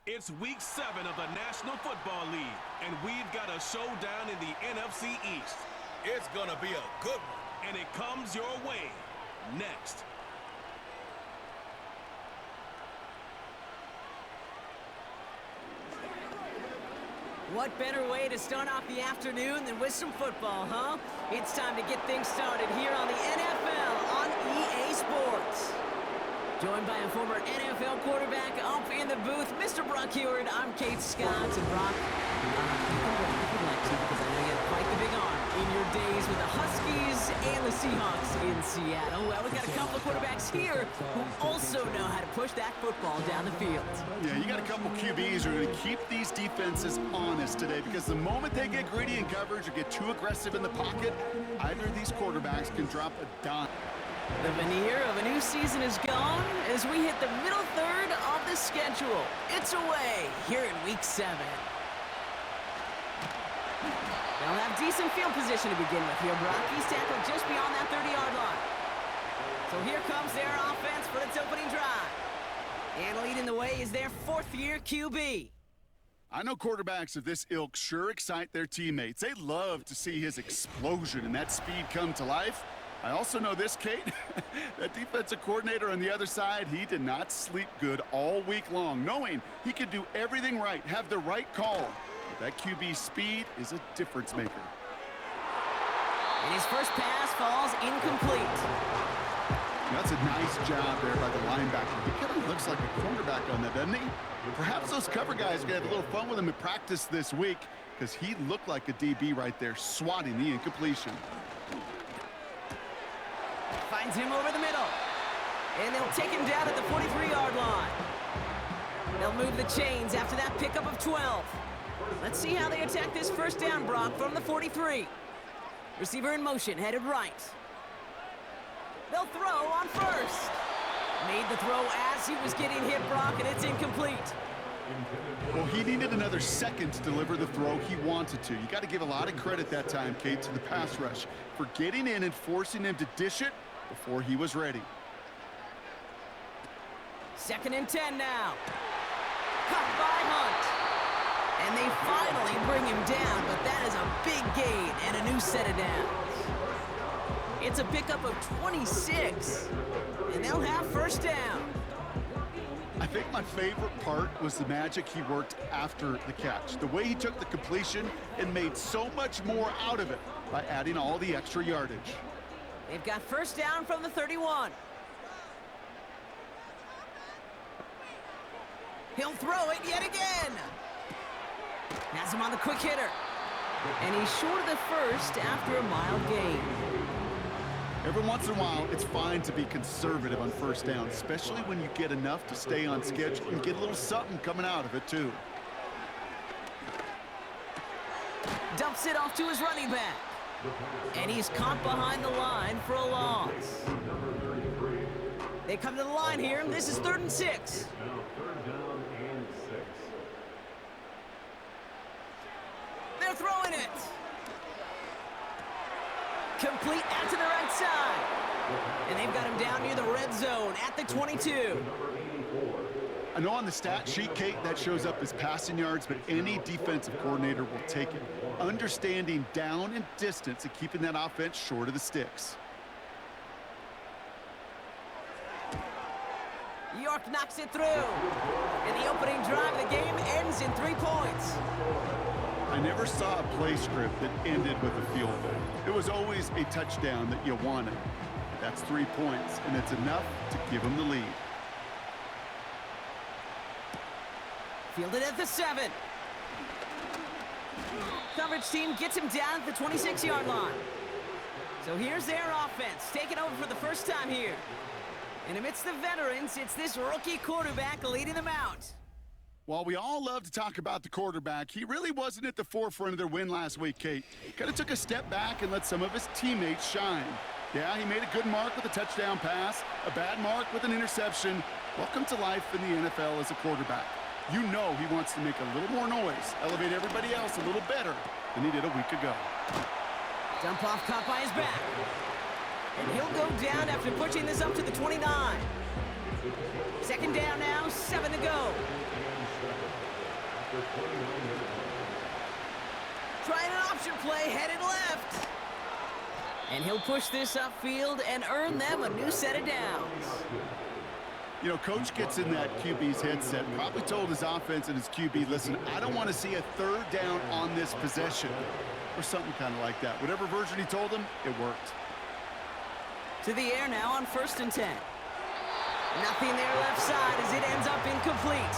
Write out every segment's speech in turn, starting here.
It's week 7 of the National Football League, and we've got a showdown in the NFC East. It's gonna be a good one. And it comes your way next. What better way to start off the afternoon than with some football, huh? It's time to get things started here on the NFL on EA Sports. Joined by a former NFL quarterback up in the booth, Mr. Brock Heward. I'm Kate Scott. And Brock, you can go if you'd like to, because I know you had quite the big arm in your days with the Huskies and the Seahawks in Seattle. Well, we've got a couple of quarterbacks here who also know how to push that football down the field. Yeah, you got a couple QBs who are going to keep these defenses honest today, because the moment they get greedy in coverage or get too aggressive in the pocket, either of these quarterbacks can drop a dime. The veneer of a new season is gone as we hit the middle third of the schedule. It's away here in week 7. They'll have decent field position to begin with here. Brock, he's tackled just beyond that 30-yard line. So here comes their offense for its opening drive. And leading the way is their 4th-year QB. I know quarterbacks of this ilk sure excite their teammates. They love to see his explosion and that speed come to life. I also know this, Kate, that defensive coordinator on the other side, he did not sleep good all week long, knowing he could do everything right, have the right call. But that QB speed is a difference maker. And his first pass falls incomplete. That's a nice job there by the linebacker. He kind of looks like a quarterback on that, doesn't he? Perhaps those cover guys are going to have a little fun with him in practice this week, because he looked like a DB right there, swatting the incompletion. Finds him over the middle. And they'll take him down at the 43-yard line. They'll move the chains after that pickup of 12. Let's see how they attack this first down, Brock, from the 43. Receiver in motion, headed right. They'll throw on first. Made the throw as he was getting hit, Brock, and it's incomplete. Well, he needed another second to deliver the throw he wanted to. You got to give a lot of credit that time, Kate, to the pass rush for getting in and forcing him to dish it before he was ready. 2nd and 10 now. Cut by Hunt. And they finally bring him down, but that is a big gain and a new set of downs. It's a pickup of 26, and they'll have first down. I think my favorite part was the magic he worked after the catch. The way he took the completion and made so much more out of it by adding all the extra yardage. They've got first down from the 31. He'll throw it yet again. Has him on the quick hitter. And he's short of the first after a mild gain. Every once in a while, it's fine to be conservative on first down, especially when you get enough to stay on schedule and get a little something coming out of it, too. Dumps it off to his running back. And he's caught behind the line for a loss. They come to the line here, and this is 3rd and 6. They're throwing it. Complete out to the right side. And they've got him down near the red zone at the 22. I know on the stat sheet, Kate, that shows up as passing yards, but any defensive coordinator will take it. Understanding down and distance and keeping that offense short of the sticks. York knocks it through. And the opening drive of the game ends in 3 points. I never saw a play script that ended with a field goal. It was always a touchdown that you wanted. That's 3 points, and it's enough to give them the lead. Fielded at the 7. Coverage team gets him down at the 26-yard line. So here's their offense, taking over for the first time here. And amidst the veterans, it's this rookie quarterback leading them out. While we all love to talk about the quarterback, he really wasn't at the forefront of their win last week, Kate. Kind of took a step back and let some of his teammates shine. Yeah, he made a good mark with a touchdown pass, a bad mark with an interception. Welcome to life in the NFL as a quarterback. You know he wants to make a little more noise, elevate everybody else a little better than he did a week ago. Dump off caught by his back. And he'll go down after pushing this up to the 29. 2nd down now, 7 to go. And he'll push this upfield and earn them a new set of downs. You know, coach gets in that QB's headset, probably told his offense and his QB, listen, I don't want to see a third down on this possession, or something kind of like that. Whatever version he told him, it worked. To the air now on 1st and 10. Nothing there left side as it ends up incomplete.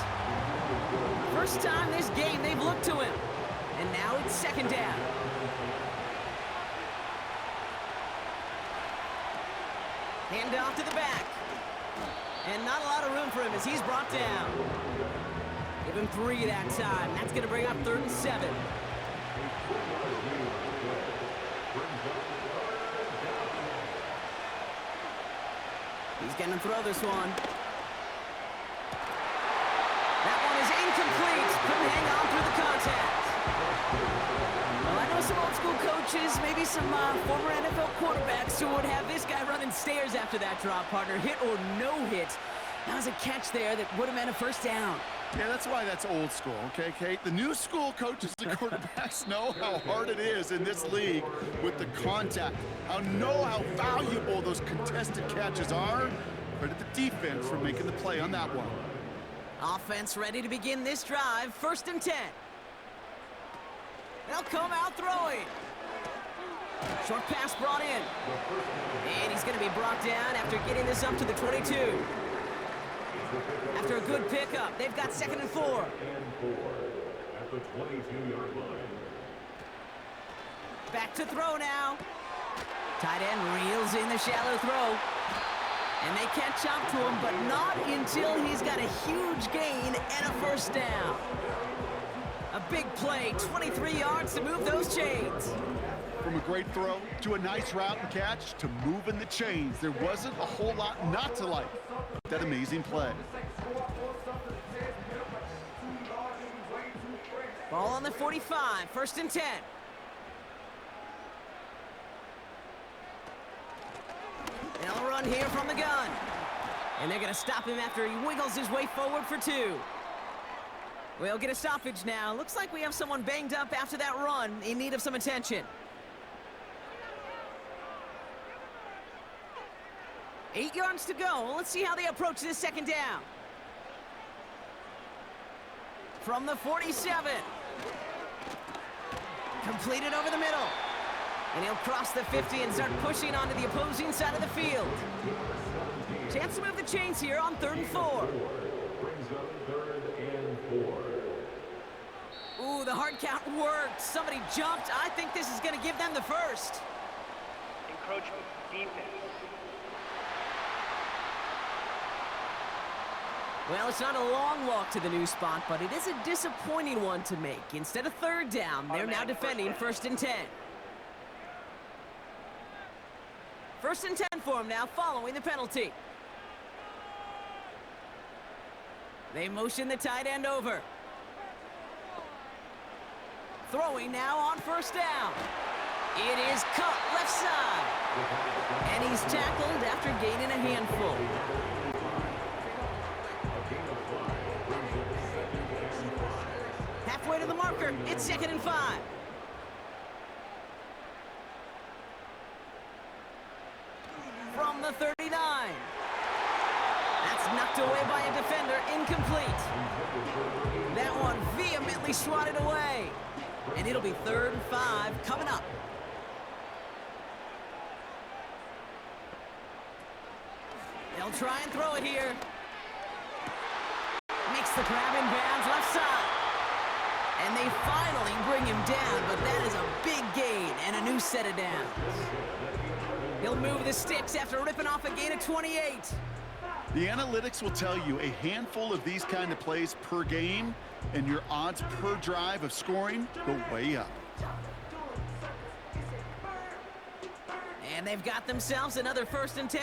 First time this game they've looked to him. And now it's 2nd down. Hand off to the back. And not a lot of room for him as he's brought down. Give him 3 that time. That's going to bring up 3rd and 7. He's going to throw this one. That one is incomplete. Couldn't hang on through the contact. Well, I know some old school coaches, maybe some former NFL quarterbacks who would have this guy running stairs after that drop, partner. Hit or no hit. That was a catch there that would have meant a 1st down. Yeah, that's why that's old school, okay, Kate? The new school coaches and quarterbacks know how hard it is in this league with the contact. Know how valuable those contested catches are. Credit the defense for making the play on that one. Offense ready to begin this drive. 1st and 10. They'll come out throwing. Short pass brought in. And he's going to be brought down after getting this up to the 22. After a good pickup, they've got 2nd and 4. At the 22-yard line. Back to throw now. Tight end reels in the shallow throw. And they catch up to him, but not until he's got a huge gain and a 1st down. A big play, 23 yards to move those chains. From a great throw to a nice route and catch to moving the chains, there wasn't a whole lot not to like. That amazing play. Ball on the 45, 1st and 10. They'll run here from the gun. And they're going to stop him after he wiggles his way forward for 2. We'll get a stoppage now. Looks like we have someone banged up after that run in need of some attention. 8 yards to go. Let's see how they approach this 2nd down. From the 47. Completed over the middle. And he'll cross the 50 and start pushing onto the opposing side of the field. Chance to move the chains here on 3rd and 4. Brings up 3rd and 4. Ooh, the hard count worked. Somebody jumped. I think this is going to give them the 1st. Encroachment defense. Well, it's not a long walk to the new spot, but it is a disappointing one to make. Instead of 3rd down, they're now defending 1st and 10. 1st and 10 for him now, following the penalty. They motion the tight end over. Throwing now on 1st down. It is cut left side. And he's tackled after gaining a handful. Halfway to the marker, it's 2nd and 5. From the 39. That's knocked away by a defender, incomplete. That one vehemently swatted away. And it'll be 3rd and 5 coming up. They'll try and throw it here. Makes the grab in bounds left side. And they finally bring him down, but that is a big gain and a new set of downs. He'll move the sticks after ripping off a gain of 28. The analytics will tell you a handful of these kind of plays per game, and your odds per drive of scoring go way up. And they've got themselves another 1st and 10.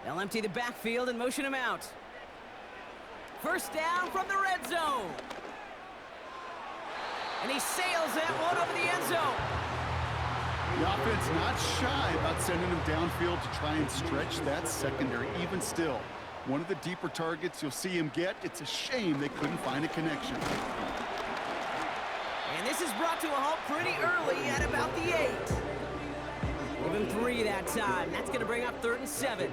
They'll empty the backfield and motion him out. 1st down from the red zone. And he sails that one over the end zone. The offense not shy about sending him downfield to try and stretch that secondary. Even still, one of the deeper targets you'll see him get. It's a shame they couldn't find a connection. this is brought to a halt pretty early at about the 8. Give him 3 that time. That's going to bring up 3rd and 7.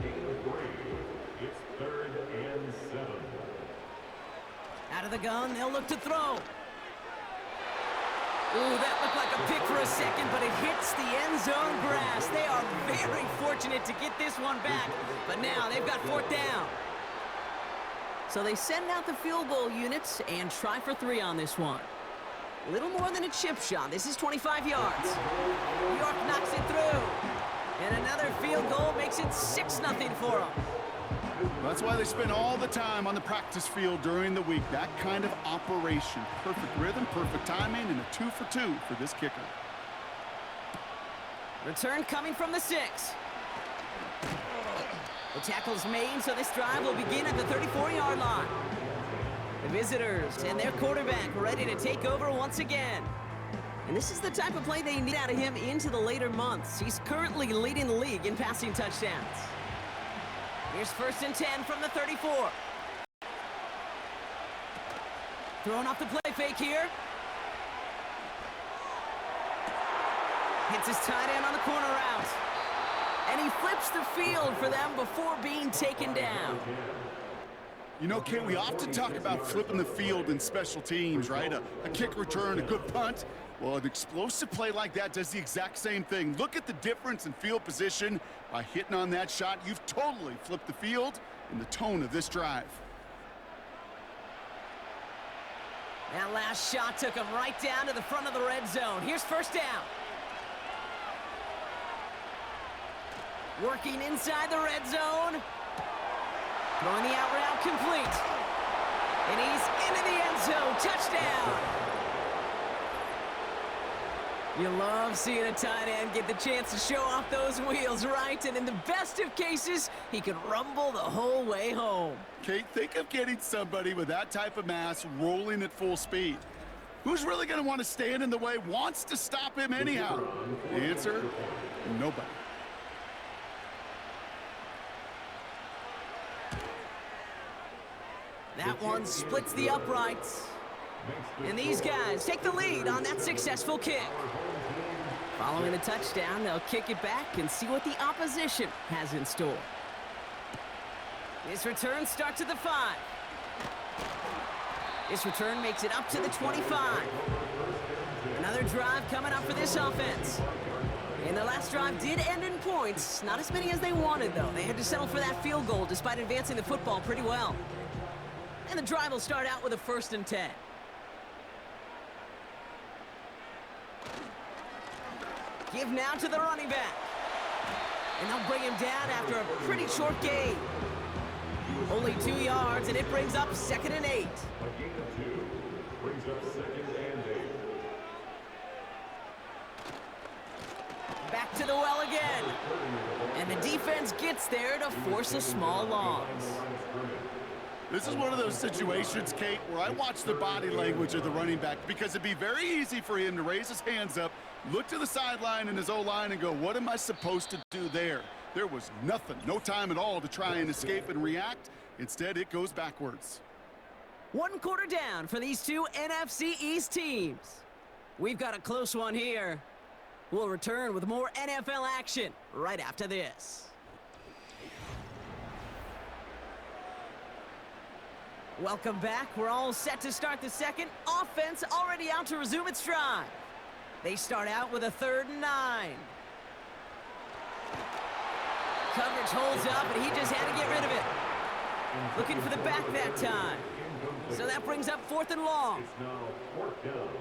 It's 3rd and 7. Out of the gun, they'll look to throw. Ooh, that looked like a pick for a second, but it hits the end zone grass. They are very fortunate to get this one back, but now they've got 4th down. So they send out the field goal units and try for 3 on this one. A little more than a chip shot. This is 25 yards. New York knocks it through. And another field goal makes it 6-0 for them. That's why they spend all the time on the practice field during the week. That kind of operation. Perfect rhythm, perfect timing, and a 2 for 2 for this kicker. Return coming from the 6. The tackle's made, so this drive will begin at the 34-yard line. The visitors and their quarterback ready to take over once again. And this is the type of play they need out of him into the later months. He's currently leading the league in passing touchdowns. Here's 1st and 10 from the 34. Throwing off the play fake here. Hits his tight end on the corner route. And he flips the field for them before being taken down. You know, Kate, we often talk about flipping the field in special teams, right? A kick return, a good punt. Well, an explosive play like that does the exact same thing. Look at the difference in field position. By hitting on that shot, you've totally flipped the field and the tone of this drive. That last shot took him right down to the front of the red zone. Here's 1st down. Working inside the red zone. Throwing the out route complete. And he's into the end zone. Touchdown. You love seeing a tight end get the chance to show off those wheels, right? And in the best of cases, he can rumble the whole way home. Kate, think of getting somebody with that type of mass rolling at full speed. Who's really going to want to stand in the way, wants to stop him anyhow? The answer, nobody. That one splits the uprights. And these guys take the lead on that successful kick. Following the touchdown, they'll kick it back and see what the opposition has in store. This return starts at the 5. This return makes it up to the 25. Another drive coming up for this offense. And the last drive did end in points. Not as many as they wanted, though. They had to settle for that field goal despite advancing the football pretty well. And the drive will start out with a 1st and 10. Give now to the running back. And they'll bring him down after a pretty short gain. Only 2 yards, and it brings up 2nd and 8. A gain of 2 brings up 2nd and 8. Back to the well again. And the defense gets there to force a small loss. This is one of those situations, Kate, where I watch the body language of the running back because it'd be very easy for him to raise his hands up, look to the sideline in his O-line and go, what am I supposed to do there? There was nothing, no time at all to try and escape and react. Instead, it goes backwards. 1 quarter down for these two NFC East teams. We've got a close one here. We'll return with more NFL action right after this. Welcome back. We're all set to start the second. Offense already out to resume its drive. They start out with a 3rd and 9. Coverage holds up, and he just had to get rid of it. Looking for the back that time. So that brings up 4th and long.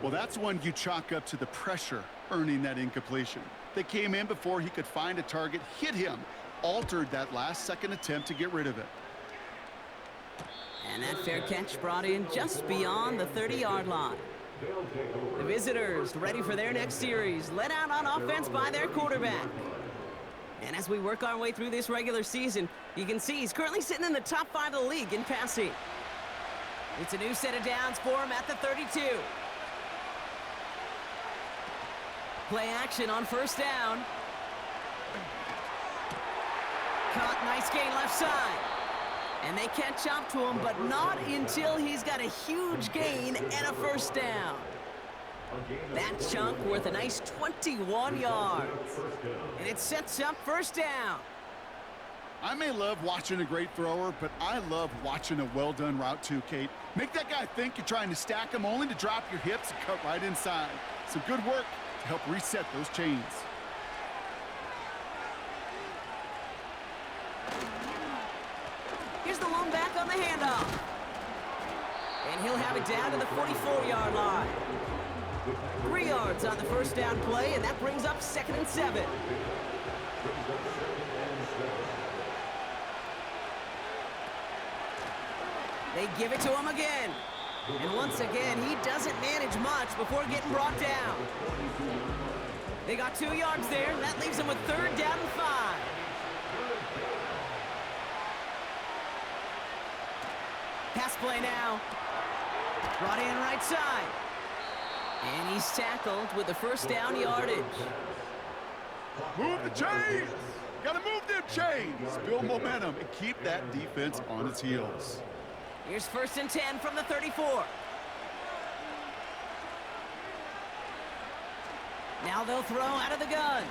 Well, that's one you chalk up to the pressure earning that incompletion. They came in before he could find a target, hit him, altered that last-second attempt to get rid of it. And that fair catch brought in just beyond the 30-yard line. The visitors ready for their next series, led out on offense by their quarterback. And as we work our way through this regular season, you can see he's currently sitting in the top 5 of the league in passing. It's a new set of downs for him at the 32. Play action on 1st down. Caught, nice gain left side. And they catch up to him, but not until he's got a huge gain and a 1st down. That chunk worth a nice 21 yards. And it sets up first down. I may love watching a great thrower, but I love watching a well-done route too, Kate. Make that guy think you're trying to stack him only to drop your hips and cut right inside. Some good work to help reset those chains. Here's the lone back on the handoff. And he'll have it down to the 44-yard line. 3 yards on the first down play, and that brings up 2nd and 7. They give it to him again. And once again, he doesn't manage much before getting brought down. They got 2 yards there, and that leaves them with 3rd down and 5. Pass play now. Brought in right side. And he's tackled with the first down yardage. Move the chains! Gotta move them chains! Build momentum and keep that defense on its heels. Here's 1st and 10 from the 34. Now they'll throw out of the gun.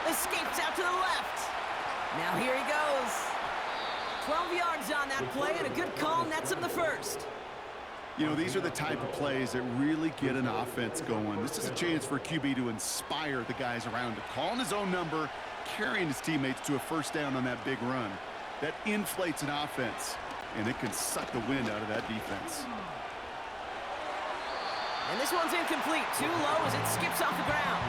Escapes out to the left. Now here he goes. 12 yards on that play, and a good call nets him the first. You know, these are the type of plays that really get an offense going. This is a chance for a QB to inspire the guys around him. Calling his own number, carrying his teammates to a first down on that big run. That inflates an offense, and it can suck the wind out of that defense. And this one's incomplete. Too low as it skips off the ground.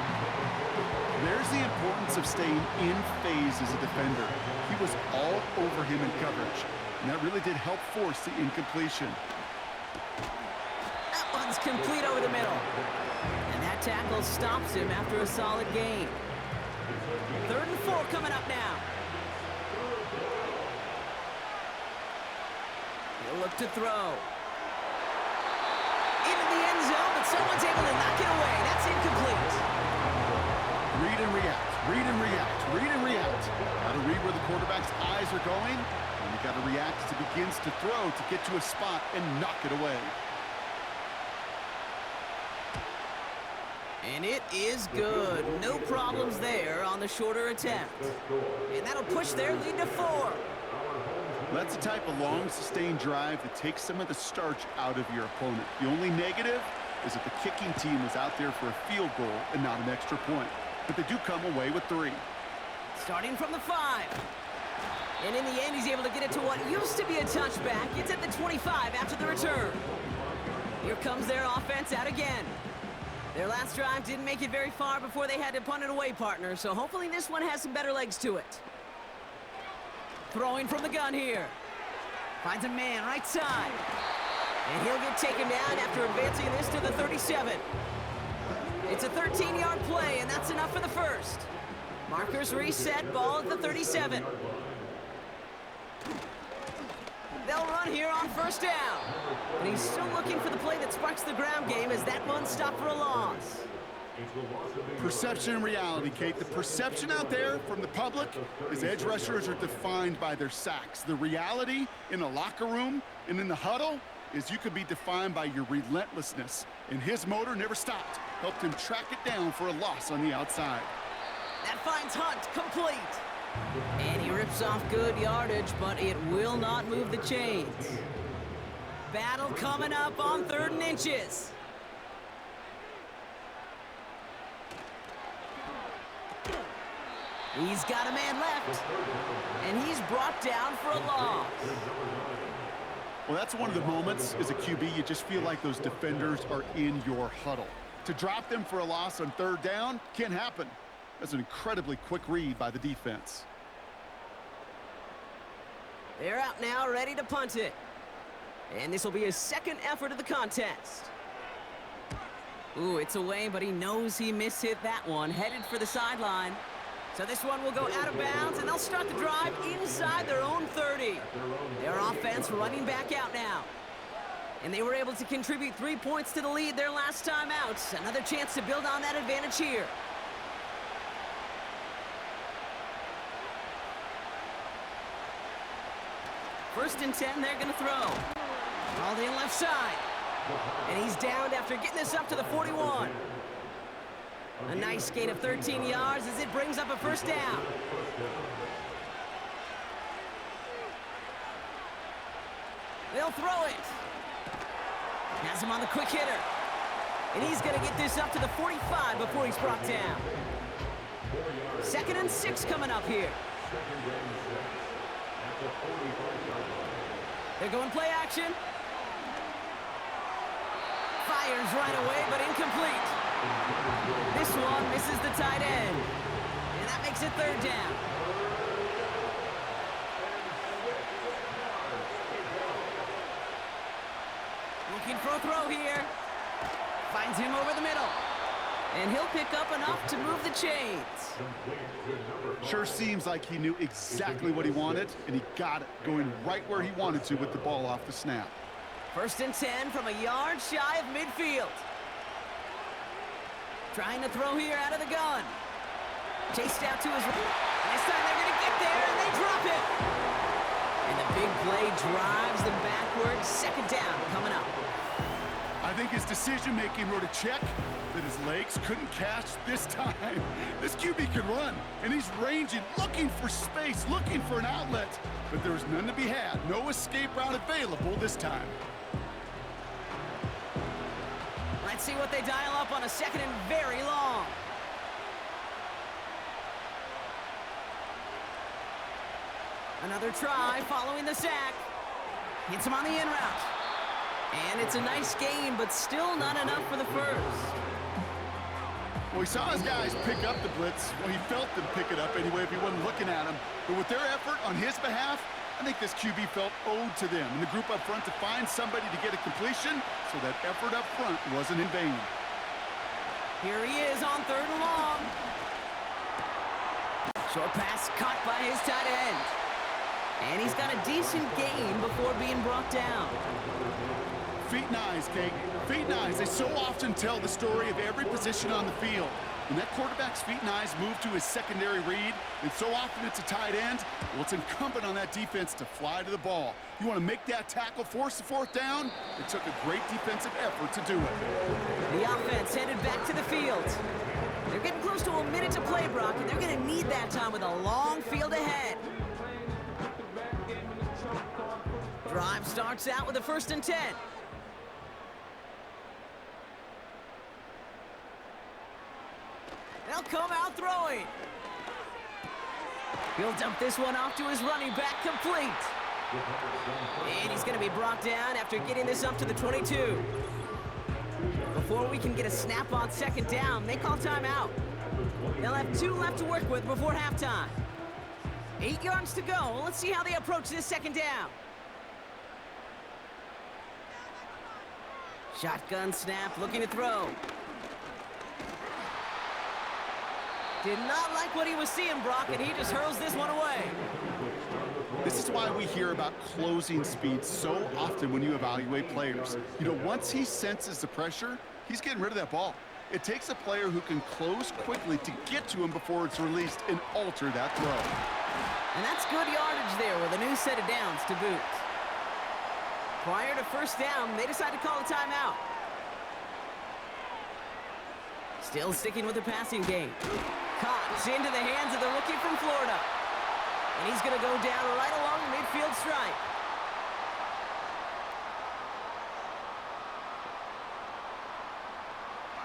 There's the importance of staying in phase as a defender. He was all over him in coverage, and that really did help force the incompletion. That one's complete over the middle. And that tackle stops him after a solid gain. 3rd and 4 coming up now. He'll look to throw. Into the end zone, but someone's able to knock it away. That's incomplete. Read and react, read and react, read and react. Got to read where the quarterback's eyes are going, and you got to react as he begins to throw to get to a spot and knock it away. And it is good. No problems there on the shorter attempt. And that'll push their lead to 4. That's the type of long, sustained drive that takes some of the starch out of your opponent. The only negative is that the kicking team was out there for a field goal and not an extra point. But they do come away with 3. Starting from the 5. And in the end, he's able to get it to what used to be a touchback. It's at the 25 after the return. Here comes their offense out again. Their last drive didn't make it very far before they had to punt it away, partner, so hopefully this one has some better legs to it. Throwing from the gun here. Finds a man right side. And he'll get taken down after advancing this to the 37. It's a 13-yard play, and that's enough for the first. Markers reset, ball at the 37. They'll run here on first down. And he's still looking for the play that sparks the ground game as that one stopped for a loss. Perception and reality, Kate. The perception out there from the public is edge rushers are defined by their sacks. The reality in the locker room and in the huddle is you could be defined by your relentlessness. And his motor never stopped. Helped him track it down for a loss on the outside. That finds Hunt complete. And he rips off good yardage, but it will not move the chains. Battle coming up on 3rd and inches. He's got a man left, and he's brought down for a loss. Well, that's one of the moments as a QB, you just feel like those defenders are in your huddle. To drop them for a loss on 3rd down can't happen. That's an incredibly quick read by the defense. They're out now, ready to punt it. And this will be his 2nd effort of the contest. Ooh, it's away, but he knows he mishit that one. Headed for the sideline. So this one will go out of bounds, and they'll start the drive inside their own 30. Their offense running back out now. And they were able to contribute 3 points to the lead their last time out. Another chance to build on that advantage here. 1st and 10, they're going to throw. Called in left side. And he's downed after getting this up to the 41. A nice gain of 13 yards as it brings up a first down. They'll throw it. Has him on the quick hitter. And he's going to get this up to the 45 before he's brought down. 2nd and 6 coming up here. They're going play action. Fires right away, but incomplete. This one misses the tight end. And that makes it 3rd down. Looking for a throw here. Finds him over the middle. And he'll pick up enough to move the chains. Sure seems like he knew exactly what he wanted, and he got it, going right where he wanted to with the ball off the snap. 1st and 10 from a yard shy of midfield. Trying to throw here out of the gun. Chased out to his right. This time they're going to get there, and they drop it. And the big play drives them backwards. 2nd down coming up. I think his decision-making wrote a check that his legs couldn't catch this time. This QB can run, and he's ranging, looking for space, looking for an outlet. But there's none to be had. No escape route available this time. Let's see what they dial up on a 2nd and very long. Another try following the sack. Hits him on the in route. And it's a nice gain, but still not enough for the first. Well, he saw his guys pick up the blitz. Well, he felt them pick it up anyway if he wasn't looking at him. But with their effort on his behalf, I think this QB felt owed to them and the group up front to find somebody to get a completion, so that effort up front wasn't in vain. Here he is on 3rd and long. Short pass caught by his tight end. And he's got a decent gain before being brought down. Feet and eyes, Kate. Feet and eyes. They so often tell the story of every position on the field. When that quarterback's feet and eyes move to his secondary read, and so often it's a tight end, well, it's incumbent on that defense to fly to the ball. You want to make that tackle, force the 4th down? It took a great defensive effort to do it. The offense headed back to the field. They're getting close to a minute to play, Brock, and they're going to need that time with a long field ahead. Drive starts out with a 1st and 10. They'll come out throwing. He'll dump this one off to his running back, complete. And he's going to be brought down after getting this up to the 22. Before we can get a snap on 2nd down, they call timeout. They'll have 2 left to work with before halftime. 8 yards to go. Let's see how they approach this 2nd down. Shotgun snap, looking to throw. Did not like what he was seeing, Brock, and he just hurls this one away. This is why we hear about closing speed so often when you evaluate players. You know, once he senses the pressure, he's getting rid of that ball. It takes a player who can close quickly to get to him before it's released and alter that throw. And that's good yardage there with a new set of downs to boot. Prior to 1st down, they decide to call a timeout. Still sticking with the passing game. Caught into the hands of the rookie from Florida. And he's going to go down right along the midfield stripe.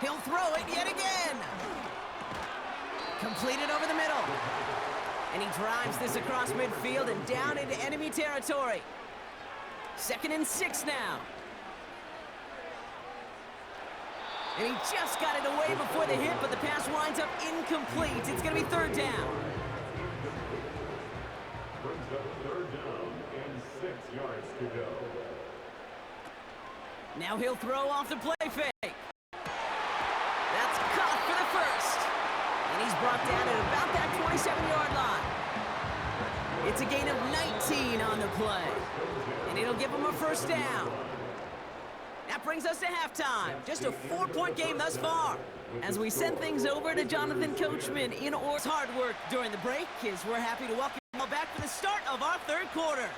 He'll throw it yet again. Completed over the middle. And he drives this across midfield and down into enemy territory. 2nd and 6 now. And he just got it away before the hit, but the pass winds up incomplete. It's going to be 3rd down. Brings up 3rd down and 6 yards to go. Now he'll throw off the play fake. That's caught for the first. And he's brought down at about that 27-yard line. It's a gain of 19 on the play. And it'll give him a 1st down. That brings us to halftime. Just a 4-point game thus far. As we send things over to Jonathan Coachman in Orr's hard work during the break, as we're happy to welcome you all back for the start of our 3rd quarter.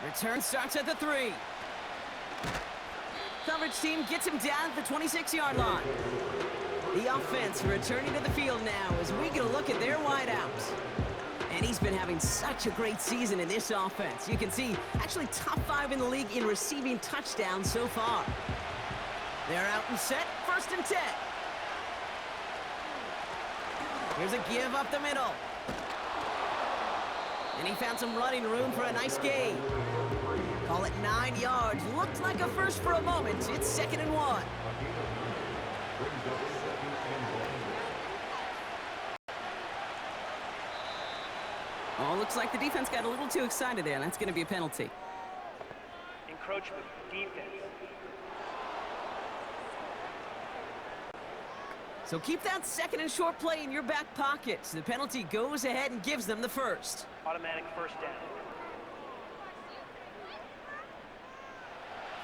Return starts at the 3. Coverage team gets him down at the 26-yard line. The offense returning to the field now as we get a look at their wideouts. And he's been having such a great season in this offense. You can see, actually top 5 in the league in receiving touchdowns so far. They're out and set, 1st and 10. Here's a give up the middle. And he found some running room for a nice gain. Call it 9 yards. Looked like a first for a moment. It's 2nd and 1. Oh, looks like the defense got a little too excited there, and that's going to be a penalty. Encroachment, defense. So keep that 2nd and short play in your back pocket. The penalty goes ahead and gives them the first. Automatic first down.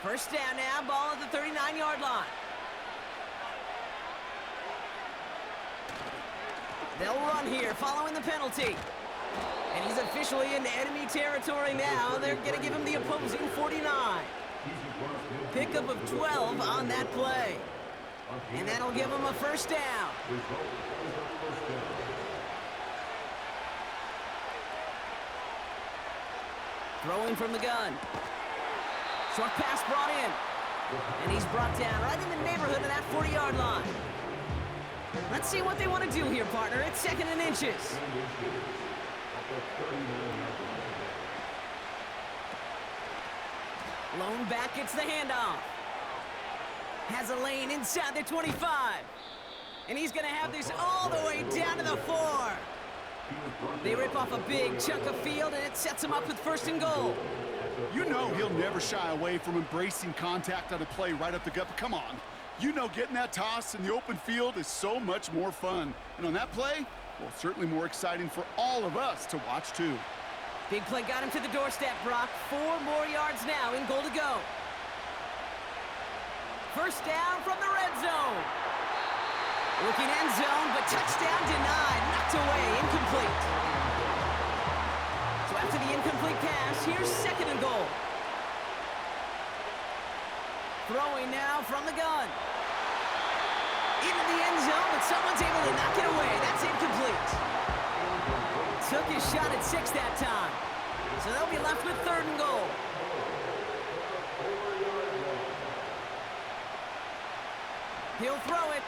First down now, ball at the 39-yard line. They'll run here following the penalty. And he's officially in enemy territory now. They're going to give him the opposing 49. Pickup of 12 on that play. And that'll give him a first down. Throwing from the gun. Short pass brought in. And he's brought down right in the neighborhood of that 40-yard line. Let's see what they want to do here, partner. It's 2nd and inches. Lone back gets the handoff. Has a lane inside the 25. And he's going to have this all the way down to the 4. They rip off a big chunk of field, and it sets him up with 1st and goal. You know he'll never shy away from embracing contact on a play right up the gut. But come on. You know getting that toss in the open field is so much more fun. And on that play, well, certainly more exciting for all of us to watch, too. Big play got him to the doorstep, Brock. 4 more yards now in goal to go. First down from the red zone. Looking end zone, but touchdown denied. Knocked away, incomplete. So after the incomplete pass, here's 2nd and goal. Throwing now from the gun. Into the end zone, but someone's able to knock it away. That's incomplete. Took his shot at 6 that time. So they'll be left with 3rd and goal. He'll throw it.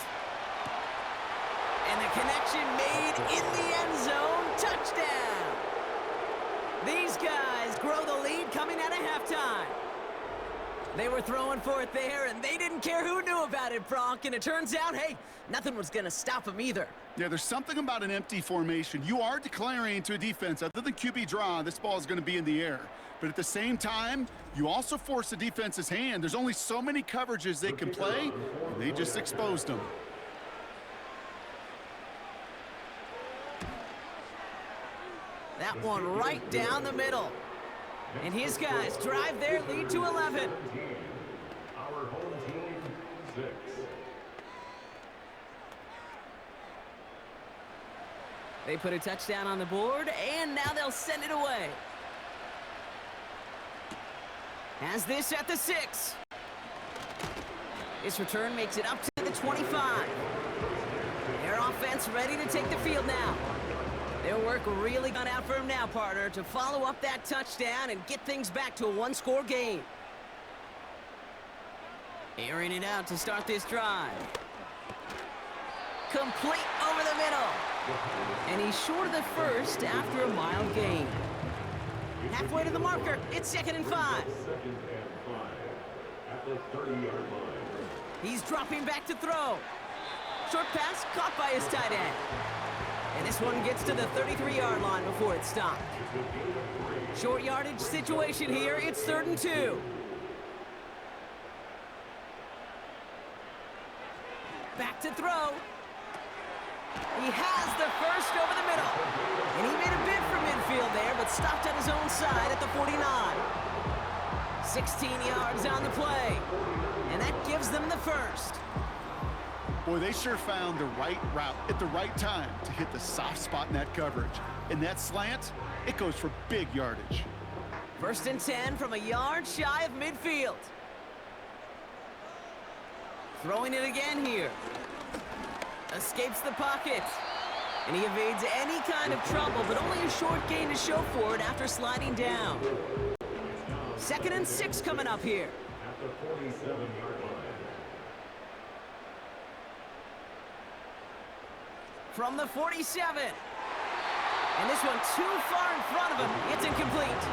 And the connection made in the end zone. Touchdown. These guys grow the lead coming out of halftime. They were throwing for it there, and they didn't care who knew about it, Brock. And it turns out, hey, nothing was going to stop them either. Yeah, there's something about an empty formation. You are declaring to a defense, other than QB draw, this ball is going to be in the air. But at the same time, you also force the defense's hand. There's only so many coverages they can play, and they just exposed them. That one right down the middle. And his guys drive their lead to 11. Our home team, 6. They put a touchdown on the board, and now they'll send it away. Has this at the 6. This return makes it up to the 25. Their offense ready to take the field now. Their work really gone out for him now, partner, to follow up that touchdown and get things back to a 1-score game. Airing it out to start this drive. Complete over the middle. And he's short of the first after a mild gain. Halfway to the marker, it's 2nd and 5. 2nd and 5 at the 30-yard line. He's dropping back to throw. Short pass caught by his tight end. And this one gets to the 33-yard line before it's stopped. Short yardage situation here. It's 3rd and 2. Back to throw. He has the first over the middle. And he made a bid for midfield there, but stopped at his own side at the 49. 16 yards on the play. And that gives them the first. Boy, they sure found the right route at the right time to hit the soft spot in that coverage. And that slant, it goes for big yardage. 1st and 10 from a yard shy of midfield. Throwing it again here. Escapes the pocket. And he evades any kind of trouble, but only a short gain to show for it after sliding down. 2nd and 6 coming up here. At the 47-yard line. From the 47. And this one too far in front of him. It's incomplete.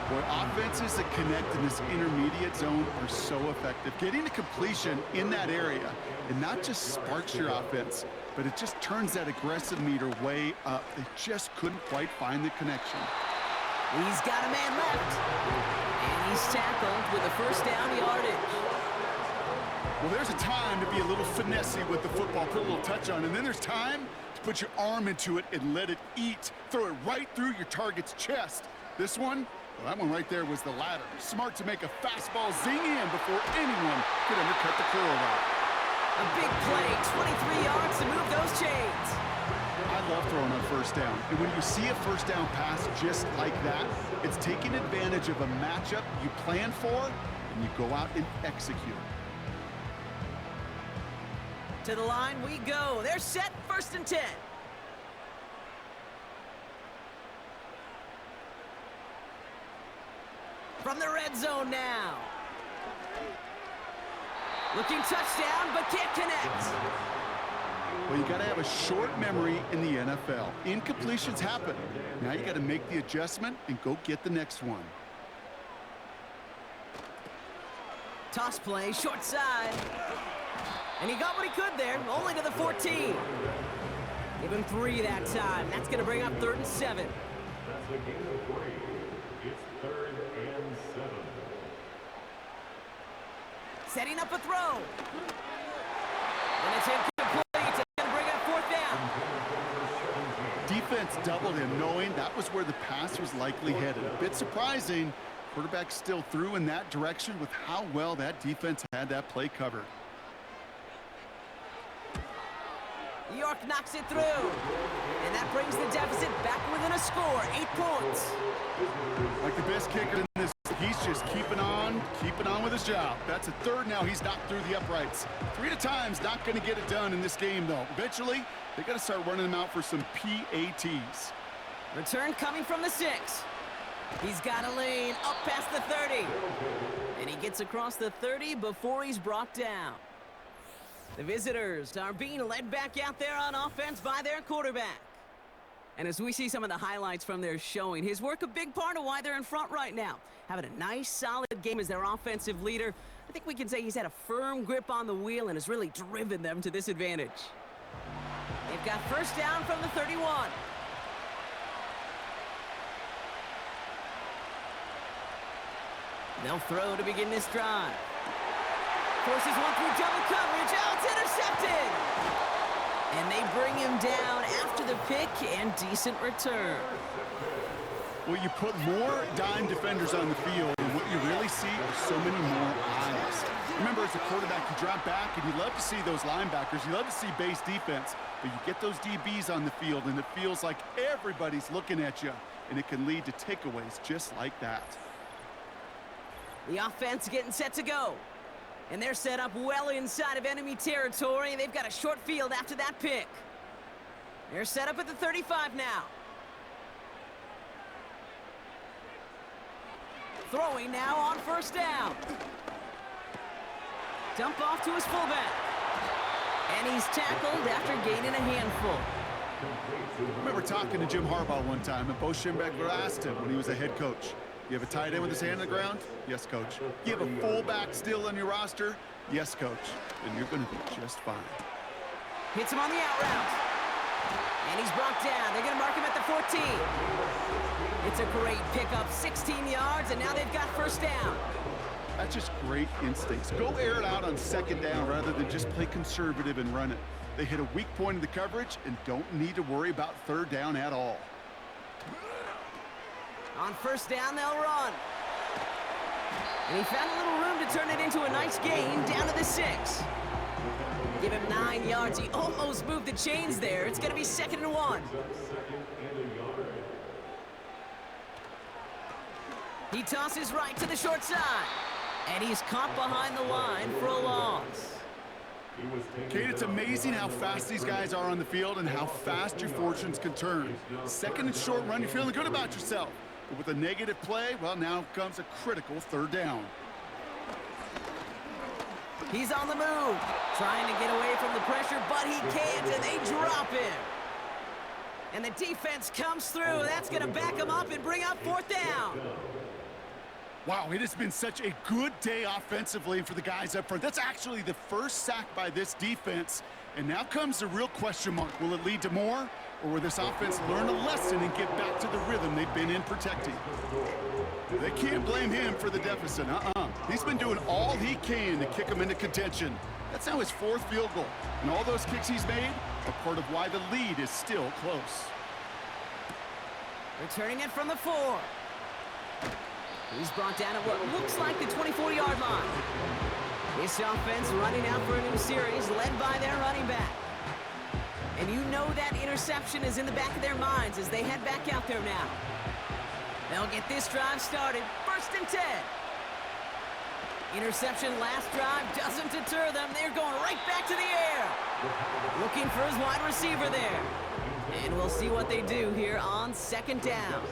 Boy, offenses that connect in this intermediate zone are so effective. Getting a completion in that area, and not just sparks your offense, but it just turns that aggressive meter way up. They just couldn't quite find the connection. He's got a man left. And he's tackled with a first down yardage. Well, there's a time to be a little finessey with the football, put a little touch on, and then there's time to put your arm into it and let it eat. Throw it right through your target's chest. This one, well, that one right there was the latter. Smart to make a fastball zing in before anyone could undercut the curl route. A big play, 23 yards to move those chains. I love throwing on first down. And when you see a first down pass just like that, it's taking advantage of a matchup you plan for, and you go out and execute. To the line we go. They're set, 1st and 10. From the red zone now. Looking touchdown, but can't connect. Well, you got to have a short memory in the NFL. Incompletions happen. Now you got to make the adjustment and go get the next one. Toss play, short side. And he got what he could there, only to the 14. Give him 3 that time. That's going to bring up 3rd and 7. That's a gain of 3. It's 3rd and 7. Setting up a throw. And it's incomplete. It's going to bring up 4th down. Defense doubled him, knowing that was where the pass was likely headed. A bit surprising. Quarterback still threw in that direction with how well that defense had that play covered. York knocks it through. And that brings the deficit back within a score, 8 points. Like the best kicker in this, he's just keeping on with his job. That's a 3rd now. He's knocked through the uprights. 3 at a time's not going to get it done in this game, though. Eventually, they got to start running them out for some PATs. Return coming from the 6. He's got a lane up past the 30. And he gets across the 30 before he's brought down. The visitors are being led back out there on offense by their quarterback. And as we see some of the highlights from their showing, his work a big part of why they're in front right now. Having a nice, solid game as their offensive leader. I think we can say he's had a firm grip on the wheel and has really driven them to this advantage. They've got first down from the 31. They'll throw to begin this drive. Forces one through double coverage. Oh, it's intercepted! And they bring him down after the pick and decent return. Well, you put more dime defenders on the field, and what you really see are so many more eyes. Remember, as a quarterback, you drop back, and you love to see those linebackers. You love to see base defense, but you get those DBs on the field, and it feels like everybody's looking at you, and it can lead to takeaways just like that. The offense getting set to go. And they're set up well inside of enemy territory. They've got a short field after that pick. They're set up at the 35 now. Throwing now on first down. Dump off to his fullback. And he's tackled after gaining a handful. I remember talking to Jim Harbaugh one time, and Bo Schembechler asked him when he was a head coach, you have a tight end with his hand on the ground? Yes, coach. You have a fullback still on your roster? Yes, coach. And you're going to be just fine. Hits him on the out route. And he's brought down. They're going to mark him at the 14. It's a great pickup, 16 yards, and now they've got first down. That's just great instincts. Go air it out on second down rather than just play conservative and run it. They hit a weak point in the coverage and don't need to worry about third down at all. On first down, they'll run. And he found a little room to turn it into a nice gain down to the 6. Give him 9 yards. He almost moved the chains there. It's going to be 2nd and 1. He tosses right to the short side. And he's caught behind the line for a loss. Kate, it's amazing how fast these guys are on the field and how fast your fortunes can turn. Second and short run, you're feeling good about yourself. But with a negative play, well, now comes a critical third down. He's on the move, trying to get away from the pressure, but he can't, and they drop him. And the defense comes through. That's going to back him up and bring up fourth down. Wow, it has been such a good day offensively for the guys up front. That's actually the first sack by this defense. And now comes the real question mark. Will it lead to more, or will this offense learn a lesson and get back to the rhythm they've been in protecting? They can't blame him for the deficit. He's been doing all he can to kick them into contention. That's now his fourth field goal. And all those kicks he's made are part of why the lead is still close. Returning it from the 4. He's brought down at what looks like the 24-yard line. This offense running out for a new series, led by their running back. And you know that interception is in the back of their minds as they head back out there now. They'll get this drive started. 1st and 10. Interception last drive doesn't deter them. They're going right back to the air. Looking for his wide receiver there. And we'll see what they do here on 2nd down.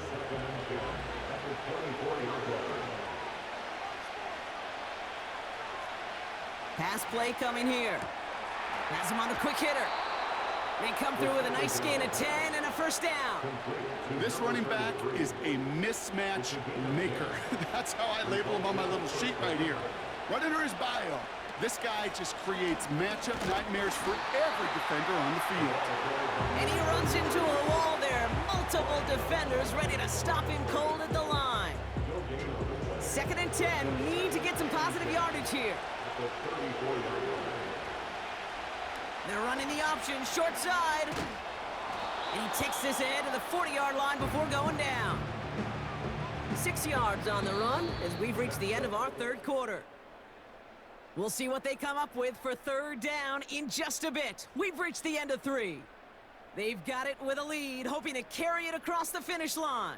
Pass play coming here. Has him on the quick hitter. They come through with a nice gain of 10 and a 1st down. This running back is a mismatch maker. That's how I label him on my little sheet right here. Right under his bio, this guy just creates matchup nightmares for every defender on the field. And he runs into a wall there. Multiple defenders ready to stop him cold at the line. 2nd and 10. Need to get some positive yardage here. They're running the option, short side. And he takes this ahead to the 40-yard line before going down. 6 yards on the run as we've reached the end of our 3rd quarter. We'll see what they come up with for 3rd down in just a bit. We've reached the end of 3. They've got it with a lead, hoping to carry it across the finish line.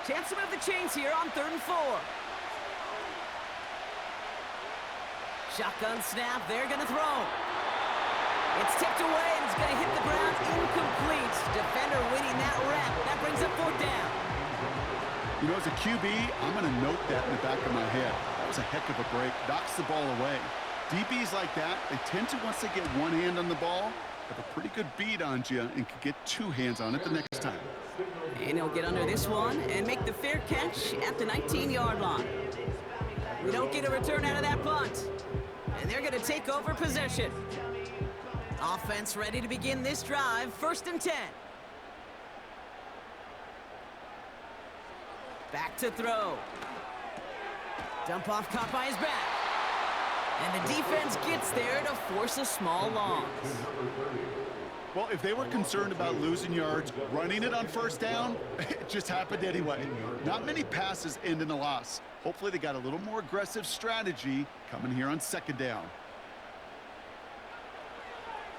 Chance to move the chains here on 3rd and 4. Shotgun snap, they're going to throw. It's tipped away and it's going to hit the ground incomplete. Defender winning that rep. That brings up 4th down. You know, as a QB, I'm going to note that in the back of my head. That was a heck of a break. Knocks the ball away. DBs like that, they tend to, once they get one hand on the ball, have a pretty good beat on you and can get 2 hands on it the next time. And he'll get under this one and make the fair catch at the 19-yard line. We don't get a return out of that punt. And they're going to take over possession. Offense ready to begin this drive. 1st and 10. Back to throw. Dump off caught by his back. And the defense gets there to force a small loss. Well, if they were concerned about losing yards, running it on 1st down, it just happened anyway. Not many passes end in a loss. Hopefully they got a little more aggressive strategy coming here on 2nd down.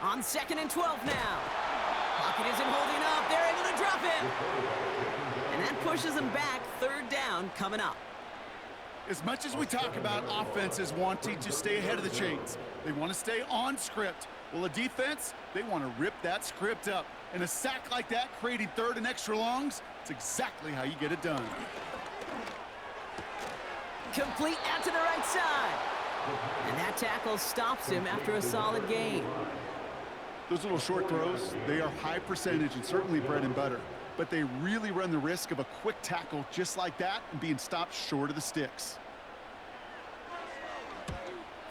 On 2nd and 12 now. Pocket isn't holding up. They're able to drop it. And that pushes them back. 3rd down coming up. As much as we talk about offenses wanting to stay ahead of the chains, they want to stay on script. Well, a defense, they want to rip that script up. And a sack like that, creating 3rd and extra longs, it's exactly how you get it done. Complete out to the right side. And that tackle stops him after a solid gain. Those little short throws, they are high percentage and certainly bread and butter. But they really run the risk of a quick tackle just like that and being stopped short of the sticks.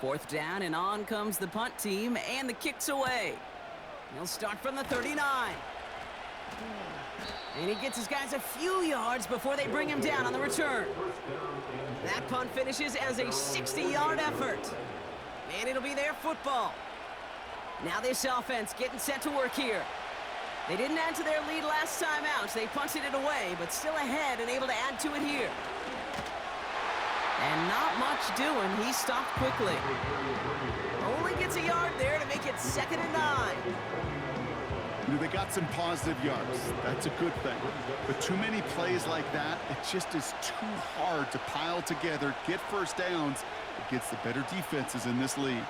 4th down, and on comes the punt team, and the kick's away. He'll start from the 39. And he gets his guys a few yards before they bring him down on the return. That punt finishes as a 60-yard effort. And it'll be their football. Now this offense getting set to work here. They didn't add to their lead last time out, so they punted it away, but still ahead and able to add to it here. And not much doing. He stopped quickly. Only gets a yard there to make it 2nd and 9. You know, they got some positive yards. That's a good thing. But too many plays like that, it just is too hard to pile together, get first downs against the better defenses in this league.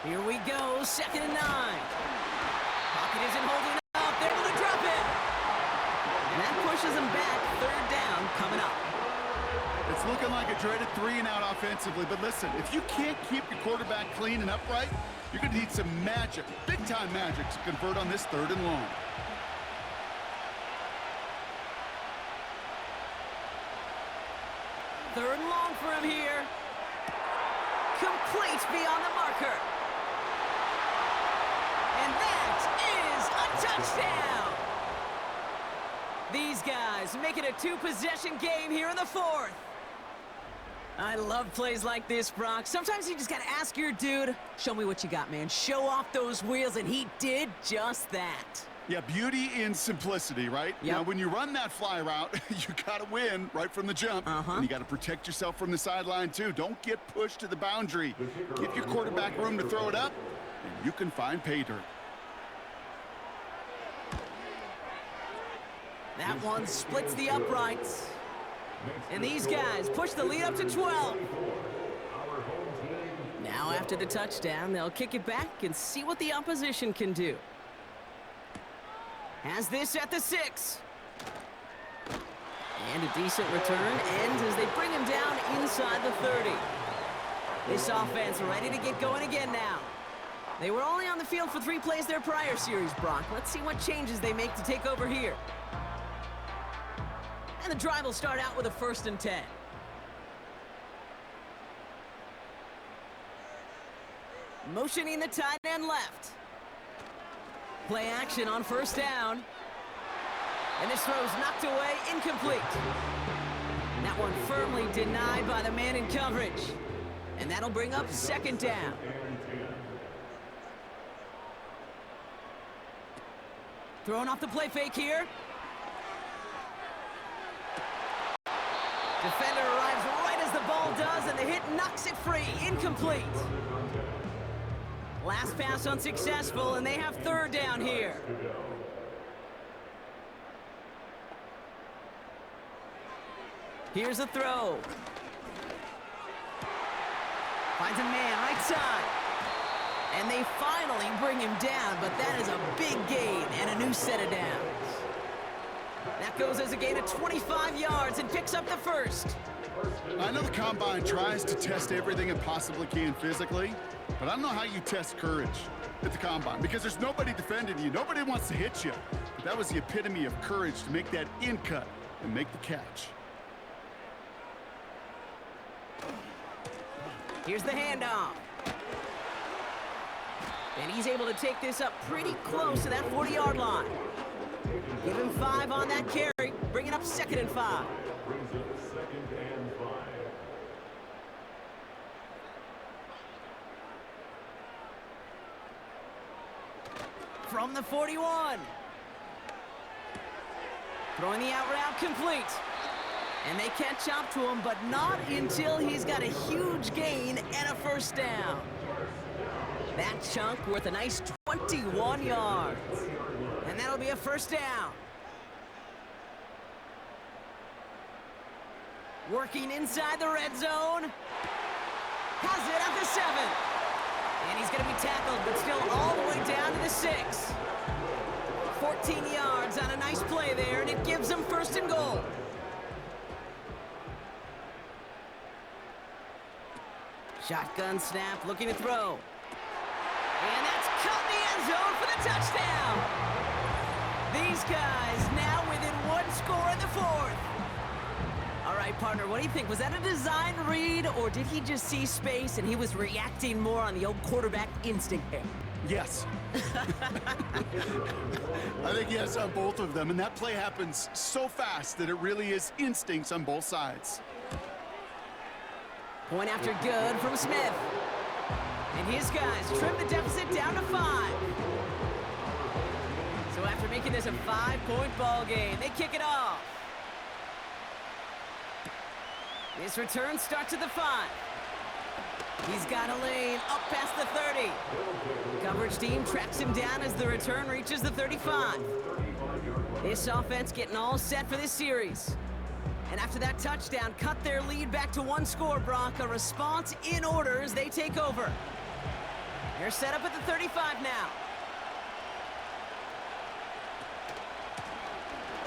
Here we go, 2nd and 9. Pocket isn't holding up. They're able to drop it. And that pushes them back. 3rd down coming up. It's looking like a dreaded 3-and-out offensively, but listen, if you can't keep your quarterback clean and upright, you're going to need some magic, big-time magic, to convert on this 3rd and long. Third and long for him here. Complete beyond the marker. And that is a touchdown. These guys make it a 2-possession game here in the 4th. I love plays like this, Brock. Sometimes you just got to ask your dude, show me what you got, man. Show off those wheels, and he did just that. Yeah, beauty in simplicity, right? Yep. Now, when you run that fly route, you got to win right from the jump. And you got to protect yourself from the sideline, too. Don't get pushed to the boundary. Give your quarterback room to throw it up, and you can find pay dirt. That one splits the uprights. And these guys push the lead up to 12. Now after the touchdown, they'll kick it back and see what the opposition can do. Has this at the 6. And a decent return ends as they bring him down inside the 30. This offense ready to get going again now. They were only on the field for 3 plays their prior series, Brock. Let's see what changes they make to take over here. And the drive will start out with a 1st and 10. Motioning the tight end left. Play action on 1st down. And this throw's knocked away, incomplete. That one firmly denied by the man in coverage. And that'll bring up 2nd down. Throwing off the play fake here. Defender arrives right as the ball does, and the hit knocks it free. Incomplete. Last pass unsuccessful, and they have 3rd down here. Here's a throw. Finds a man right side. And they finally bring him down, but that is a big gain and a new set of downs. That goes as a gain of 25 yards and picks up the 1st. I know the Combine tries to test everything it possibly can physically, but I don't know how you test courage at the Combine because there's nobody defending you. Nobody wants to hit you. But that was the epitome of courage to make that in cut and make the catch. Here's the handoff. And he's able to take this up pretty close to that 40-yard line. Give him 5 on that carry, bring it up 2nd and 5. Brings up 2nd and 5. From the 41. Throwing the out route complete. And they catch up to him, but not until he's got a huge gain and a 1st down. That chunk worth a nice 21 yards. And that'll be a 1st down. Working inside the red zone. Has it at the 7. And he's going to be tackled, but still all the way down to the 6. 14 yards on a nice play there, and it gives them 1st and goal. Shotgun snap, looking to throw. And that's caught in the end zone for the touchdown. These guys now within 1 score in the 4th. All right, partner, what do you think? Was that a design read, or did he just see space and he was reacting more on the old quarterback instinct there? Yes. I think yes on both of them, and that play happens so fast that it really is instincts on both sides. Point after good from Smith. And his guys trim the deficit down to 5. So after making this a 5-point ball game, they kick it off. This return starts at the 5. He's got a lane up past the 30. Coverage team tracks him down as the return reaches the 35. This offense getting all set for this series. And after that touchdown, cut their lead back to 1 score, Brock. A response in order as they take over. They're set up at the 35 now.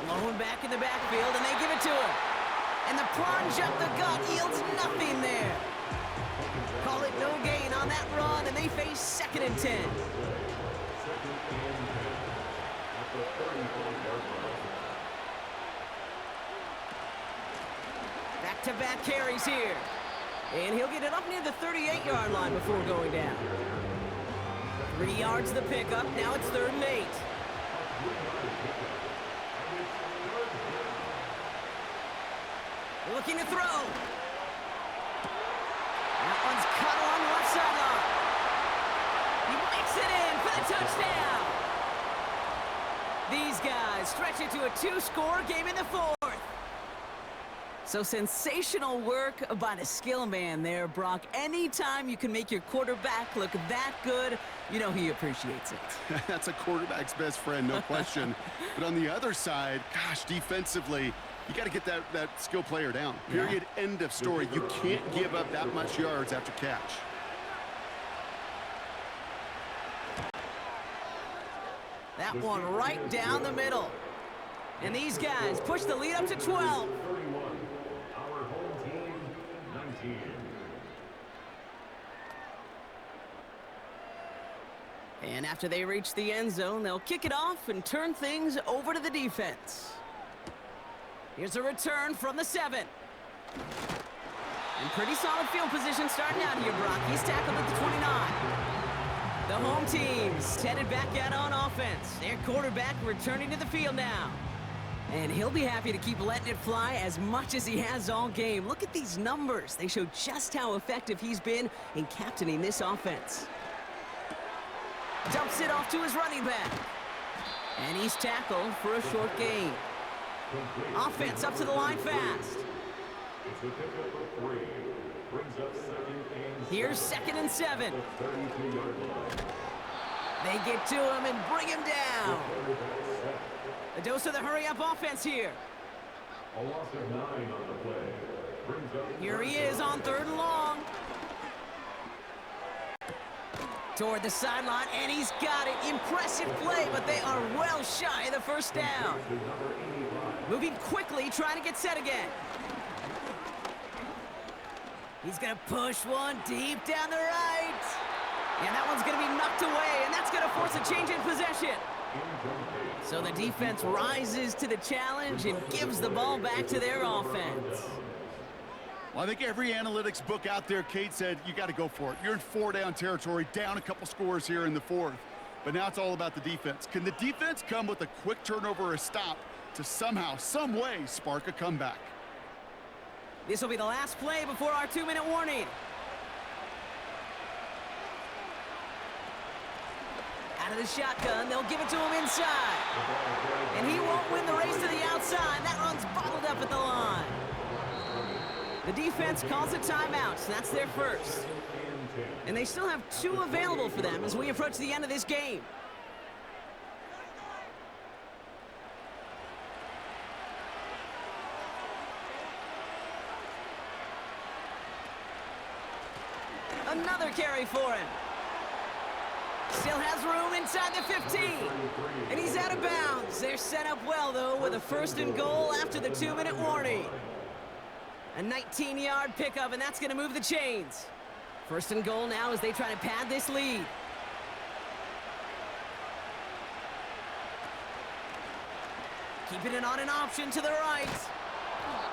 Lone back in the backfield, and they give it to him. And the plunge up the gut yields nothing there. Call it no gain on that run, and they face 2nd and 10. Back-to-back carries here. And he'll get it up near the 38-yard line before going down. 3 yards the pickup. Now it's 3rd and 8. Looking to throw. That one's cut along the left sideline. He makes it in for the touchdown. These guys stretch it to a 2-score game in the 4th. So sensational work by the skill man there, Brock. Anytime you can make your quarterback look that good, you know he appreciates it. That's a quarterback's best friend, no question. But on the other side, gosh, defensively, you got to get that skill player down. Period, end of story. You can't give up that much yards after catch. That one right down the middle. And these guys push the lead up to 12. Our home team, 19. And after they reach the end zone, they'll kick it off and turn things over to the defense. Here's a return from the 7. And pretty solid field position starting out here, Brock. He's tackled at the 29. The home team's headed back out on offense. Their quarterback returning to the field now. And he'll be happy to keep letting it fly as much as he has all game. Look at these numbers. They show just how effective he's been in captaining this offense. Dumps it off to his running back. And he's tackled for a short gain. Offense up to the line fast. It's a pickup of 3. Brings up 2nd and Here's 2nd and 7. 32-yard line. They get to him and bring him down. A dose of the hurry-up offense here. A loss of 9 on the play. Brings up Here he is on 3rd and long. Toward the sideline, and he's got it. Impressive play, but they are well shy of the first down. Moving quickly, trying to get set again. He's going to push one deep down the right. And that one's going to be knocked away, and that's going to force a change in possession. So the defense rises to the challenge and gives the ball back to their offense. Well, I think every analytics book out there, Kate, said you got to go for it. You're in 4-down territory, down a couple scores here in the 4th. But now it's all about the defense. Can the defense come with a quick turnover or a stop to somehow, some way, spark a comeback? This will be the last play before our 2-minute warning. Out of the shotgun, they'll give it to him inside. And he won't win the race to the outside. That run's bottled up at the line. The defense calls a timeout, so that's their first. And they still have 2 available for them as we approach the end of this game. Another carry for him. Still has room inside the 15. And he's out of bounds. They're set up well, though, with a 1st and goal after the 2-minute warning. A 19-yard pickup, and that's going to move the chains. 1st and goal now as they try to pad this lead. Keeping it on an option to the right.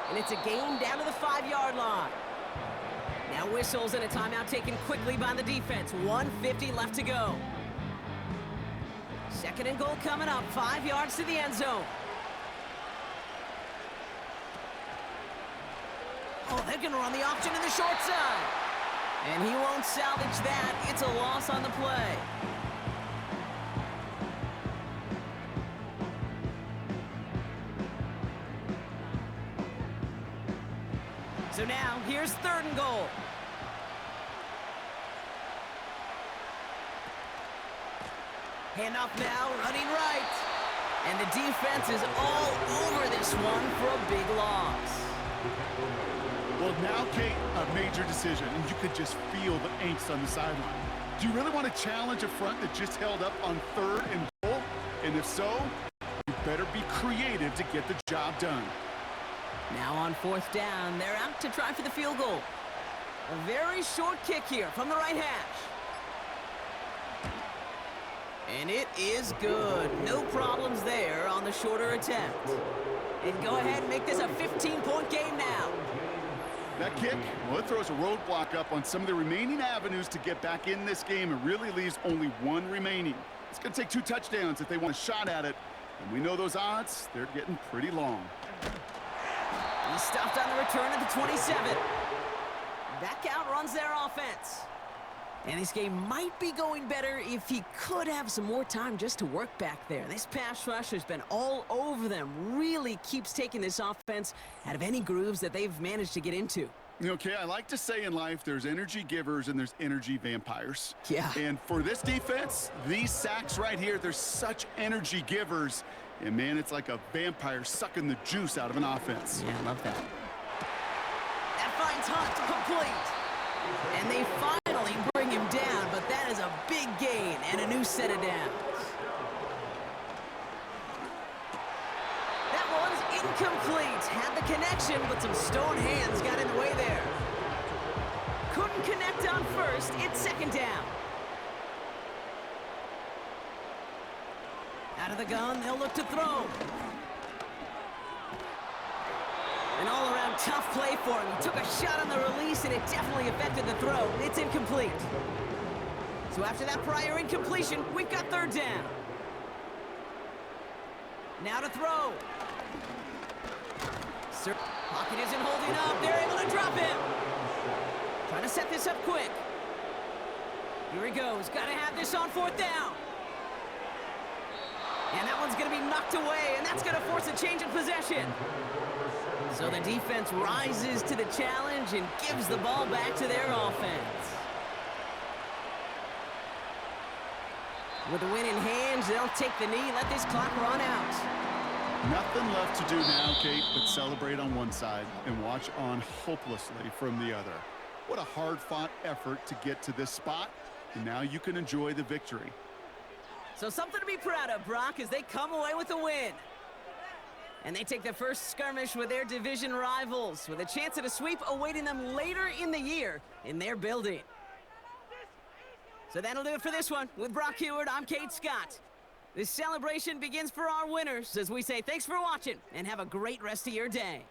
And it's a gain down to the 5-yard line. Now whistles and a timeout taken quickly by the defense. 1:50 left to go. 2nd and goal coming up. 5 yards to the end zone. Oh, they're going to run the option to the short side. And he won't salvage that. It's a loss on the play. So now, here's 3rd and goal. Handoff now, running right. And the defense is all over this one for a big loss. Well, now, Kate, a major decision, and you could just feel the angst on the sideline. Do you really want to challenge a front that just held up on 3rd and goal? And if so, you better be creative to get the job done. Now on 4th down, they're out to try for the field goal. A very short kick here from the right hash. And it is good. No problems there on the shorter attempt. And go ahead and make this a 15-point game now. That kick, well, it throws a roadblock up on some of the remaining avenues to get back in this game and really leaves only one remaining. It's going to take 2 touchdowns if they want a shot at it. And we know those odds, they're getting pretty long. He's stopped on the return at the 27. Back out runs their offense. And this game might be going better if he could have some more time just to work back there. This pass rush has been all over them. Really keeps taking this offense out of any grooves that they've managed to get into. Okay, I like to say in life there's energy givers and there's energy vampires. Yeah. And for this defense, these sacks right here, they're such energy givers. And, man, it's like a vampire sucking the juice out of an offense. Yeah, I love that. That finds Hunt complete. And they finally bring him down, but that is a big gain and a new set of downs. That one's incomplete. Had the connection, but some stone hands got in the way there. Couldn't connect on 1st. It's 2nd down. Out of the gun, they'll look to throw. An all-around tough play for him. He took a shot on the release, and it definitely affected the throw. It's incomplete. So after that prior incompletion, we've got 3rd down. Now to throw. Pocket isn't holding up. They're able to drop him. Trying to set this up quick. Here he goes. Got to have this on 4th down. And that one's going to be knocked away, and that's going to force a change of possession. So the defense rises to the challenge and gives the ball back to their offense. With the win in hand, they'll take the knee, let this clock run out. Nothing left to do now, Kate, but celebrate on one side and watch on hopelessly from the other. What a hard-fought effort to get to this spot, and now you can enjoy the victory. So something to be proud of, Brock, as they come away with a win. And they take the first skirmish with their division rivals, with a chance at a sweep awaiting them later in the year in their building. So that'll do it for this one. With Brock Heward, I'm Kate Scott. This celebration begins for our winners as we say thanks for watching and have a great rest of your day.